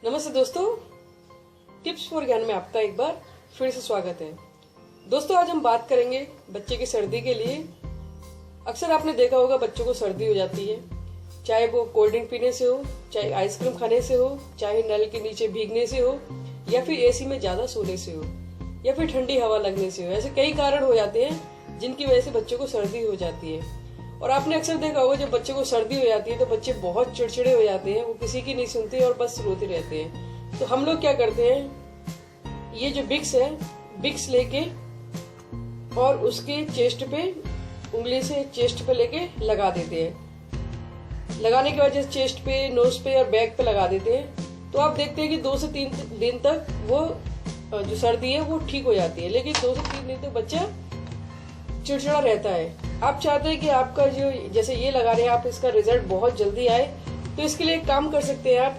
नमस्ते दोस्तों, tips for ज्ञान में आपका एक बार फिर से स्वागत है। दोस्तों, आज हम बात करेंगे बच्चे की सर्दी के लिए। अक्सर आपने देखा होगा बच्चों को सर्दी हो जाती है, चाहे वो कोल्ड ड्रिंक पीने से हो, चाहे आइसक्रीम खाने से हो, चाहे नल के नीचे भीगने से हो, या फिर एसी में ज्यादा सोने से हो, या फिर ठंडी हवा लगने से हो। ऐसे कई कारण हो जाते हैं जिनकी वजह से बच्चों को सर्दी हो जाती है। और आपने अक्सर देखा होगा जब बच्चे को सर्दी हो जाती है तो बच्चे बहुत चिड़चिड़े हो जाते हैं, वो किसी की नहीं सुनते और बस रोते रहते हैं। तो हम लोग क्या करते हैं, ये जो विक्स है, विक्स लेके और उसके चेस्ट पे उंगली से चेस्ट पे लेके लगा देते हैं। लगाने के बाद जैसे चेस्ट पे, नोज पे और बैक पे लगा देते हैं तो आप देखते हैं कि 2 से 3 दिन तक वो जो सर्दी है वो ठीक हो जाती है। लेकिन 2 से 3 दिन तक बच्चा चिड़चिड़ा रहता है। आप चाहते हैं कि आपका जो जैसे ये लगा रहे हैं आप, इसका रिजल्ट बहुत जल्दी आए, तो इसके लिए एक काम कर सकते हैं आप।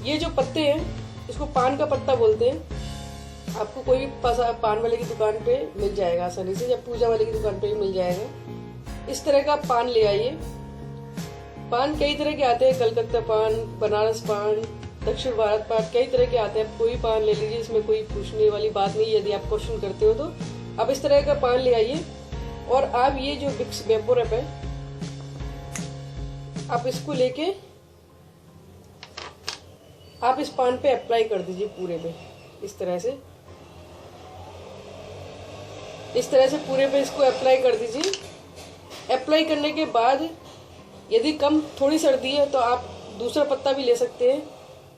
ये जो पत्ते हैं इसको पान का पत्ता बोलते हैं। आपको कोई भी पान वाले की दुकान पे मिल जाएगा आसानी से, या पूजा वाले की दुकान पे भी मिल जाएगा। इस तरह का पान ले आइए। पान कई तरह के आते हैं, कलकत्ता पान, बनारस पान, दक्षिण भारत पान, कई तरह के आते हैं। आप कोई पान ले लीजिए, इसमें कोई पूछने वाली बात नहीं। यदि आप क्वेश्चन करते हो तो आप इस तरह का पान ले आइए और आप ये जो विक्स वेपोरब है आप इसको लेके आप इस पान पे अप्लाई कर दीजिए पूरे में। इस तरह से पूरे पे इसको अप्लाई कर दीजिए। अप्लाई करने के बाद यदि कम थोड़ी सर्दी है तो आप दूसरा पत्ता भी ले सकते हैं।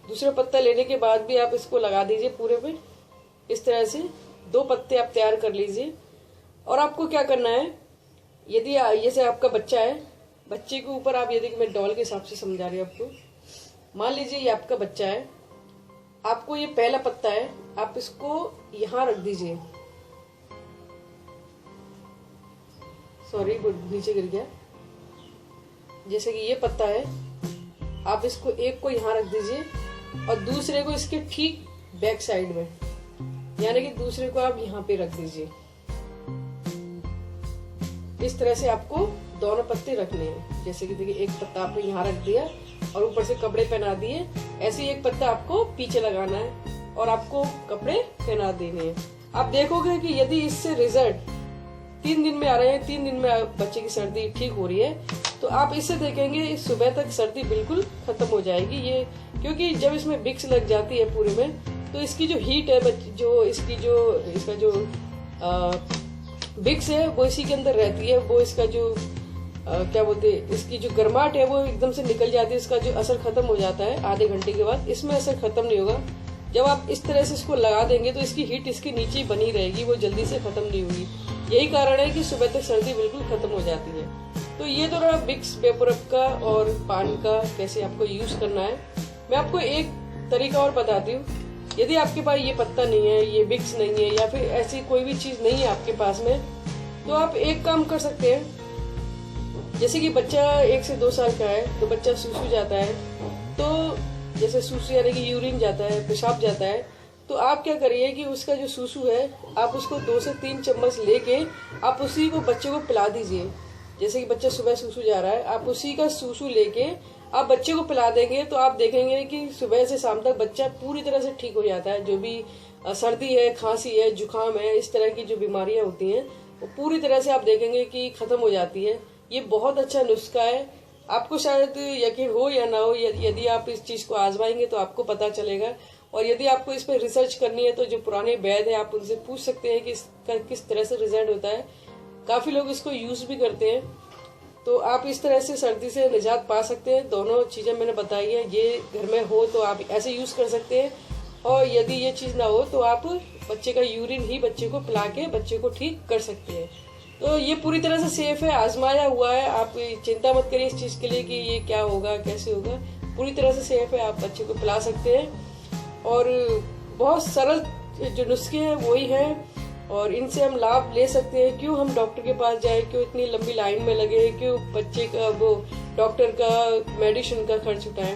दूसरा पत्ता लेने के बाद भी आप इसको लगा दीजिए पूरे पे। इस तरह से 2 पत्ते आप तैयार कर लीजिए। और आपको क्या करना है, यदि जैसे आपका बच्चा है, बच्चे के ऊपर आप, यदि मैं डॉल के हिसाब से समझा रही हूँ आपको, मान लीजिए ये आपका बच्चा है, आपको ये पहला पत्ता है, आप इसको यहाँ रख दीजिए। सॉरी, नीचे गिर गया। जैसे कि ये पत्ता है, आप इसको एक को यहाँ रख दीजिए और दूसरे को इसके ठीक बैक साइड में, यानी कि दूसरे को आप यहाँ पे रख दीजिए। इस तरह से आपको दोनों पत्ते रखने हैं। जैसे कि देखिए, एक पत्ता आपने यहाँ रख दिया और ऊपर से कपड़े पहना दिए। ऐसे ही एक पत्ता आपको पीछे लगाना है और आपको कपड़े पहना देने हैं। आप देखोगे कि यदि इससे रिजल्ट 3 दिन में आ रहे हैं, 3 दिन में बच्चे की सर्दी ठीक हो रही है, तो आप इससे देखेंगे सुबह तक सर्दी बिल्कुल खत्म हो जाएगी। ये क्योंकि जब इसमें विक्स लग जाती है पूरे में, तो इसकी जो हीट है, इसका जो विक्स है वो इसी के अंदर रहती है। वो इसका जो क्या बोलते हैं, इसकी जो गर्माहट है वो एकदम से निकल जाती है। इसका जो असर खत्म हो जाता है आधे घंटे के बाद। इसमें असर खत्म नहीं होगा। जब आप इस तरह से इसको लगा देंगे तो इसकी हीट इसके नीचे बनी रहेगी, वो जल्दी से खत्म नहीं होगी। यही कारण है कि सुबह तक सर्दी बिल्कुल खत्म हो जाती है। तो ये तो रहा विक्स वेपोरब का और पान का कैसे आपको यूज करना है। मैं आपको एक तरीका और बताती हूँ। यदि आपके पास ये पत्ता नहीं है, ये विक्स नहीं है, या फिर ऐसी कोई भी चीज नहीं है आपके पास में, तो आप एक काम कर सकते हैं। जैसे कि बच्चा 1 से 2 साल का है तो बच्चा सूसू जाता है, तो जैसे सूसू यानी कि यूरिन जाता है, पेशाब जाता है, तो आप क्या करिए कि उसका जो सूसू है आप उसको 2 से 3 चम्मच लेके आप उसी को बच्चे को पिला दीजिए। जैसे कि बच्चा सुबह सूसू जा रहा है, आप उसी का सूसू लेके आप बच्चे को पिला देंगे तो आप देखेंगे कि सुबह से शाम तक बच्चा पूरी तरह से ठीक हो जाता है। जो भी सर्दी है, खांसी है, जुकाम है, इस तरह की जो बीमारियां होती हैं वो पूरी तरह से आप देखेंगे कि खत्म हो जाती है। ये बहुत अच्छा नुस्खा है। आपको शायद यकीन हो या ना हो, यदि आप इस चीज को आजमाएंगे तो आपको पता चलेगा। और यदि आपको इस पर रिसर्च करनी है तो जो पुराने वैद्य है आप उनसे पूछ सकते हैं कि इसका किस तरह से रिजल्ट होता है। काफी लोग इसको यूज भी करते हैं। तो आप इस तरह से सर्दी से निजात पा सकते हैं। दोनों चीजें मैंने बताई है, ये घर में हो तो आप ऐसे यूज कर सकते हैं, और यदि ये चीज ना हो तो आप बच्चे का यूरिन ही बच्चे को पिला के बच्चे को ठीक कर सकते हैं। तो ये पूरी तरह से सेफ है, आजमाया हुआ है। आप चिंता मत करिए इस चीज के लिए कि ये क्या होगा, कैसे होगा। पूरी तरह से सेफ है, आप बच्चे को पिला सकते हैं। और बहुत सरल जो नुस्खे हैं वही हैं, और इनसे हम लाभ ले सकते हैं। क्यों हम डॉक्टर के पास जाए, क्यों इतनी लंबी लाइन में लगे, क्यों बच्चे का वो डॉक्टर का मेडिसिन का खर्च उठाएं।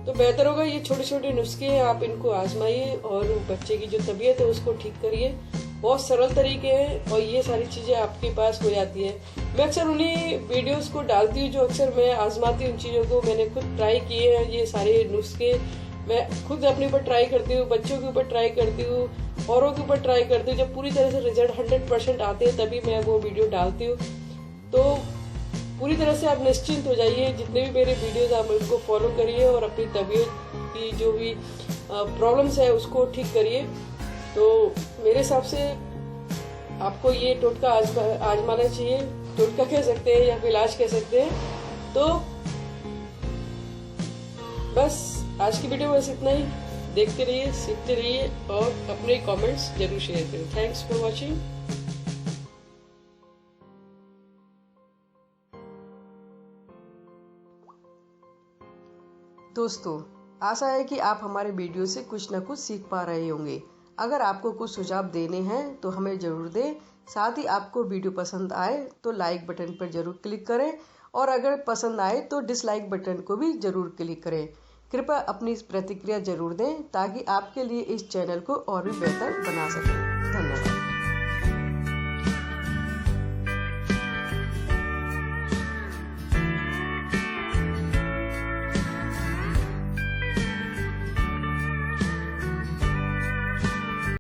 तो बेहतर होगा ये छोटे छोटे नुस्खे हैं, आप इनको आजमाइए और बच्चे की जो तबीयत है उसको ठीक करिए। बहुत सरल तरीके हैं और ये सारी चीजें आपके पास हो जाती है। मैं अक्सर उन्हीं वीडियोस को डालती हूँ जो अक्सर मैं आजमाती हूँ। उन चीजों को मैंने खुद ट्राई किए हैं। ये सारे नुस्खे मैं खुद अपने ऊपर ट्राई करती हूँ, बच्चों के ऊपर ट्राई करती हूँ, औरों के ऊपर ट्राई करती हूँ। जब पूरी तरह से रिजल्ट 100% आते हैं तभी मैं वो वीडियो डालती हूँ। तो पूरी तरह से आप निश्चिंत हो जाइए, जितने भी मेरे वीडियोस आप उनको फॉलो करिए और अपनी तबीयत की जो भी प्रॉब्लम्स है उसको ठीक करिए। तो मेरे हिसाब से आपको ये टोटका आजमाना चाहिए, टोटका कह सकते हैं या इलाज कह सकते हैं। तो बस आज की वीडियो में बस इतना ही। देखते रहिए, सीखते रहिए और अपने कमेंट्स जरूर शेयर करें। Thanks for watching. दोस्तों, आशा है कि आप हमारे वीडियो से कुछ न कुछ सीख पा रहे होंगे। अगर आपको कुछ सुझाव देने हैं तो हमें जरूर दें। साथ ही आपको वीडियो पसंद आए तो लाइक बटन पर जरूर क्लिक करें और अगर पसंद आए तो डिसलाइक बटन को भी जरूर क्लिक करें। कृपया अपनी प्रतिक्रिया जरूर दें ताकि आपके लिए इस चैनल को और भी बेहतर बना सकें। धन्यवाद।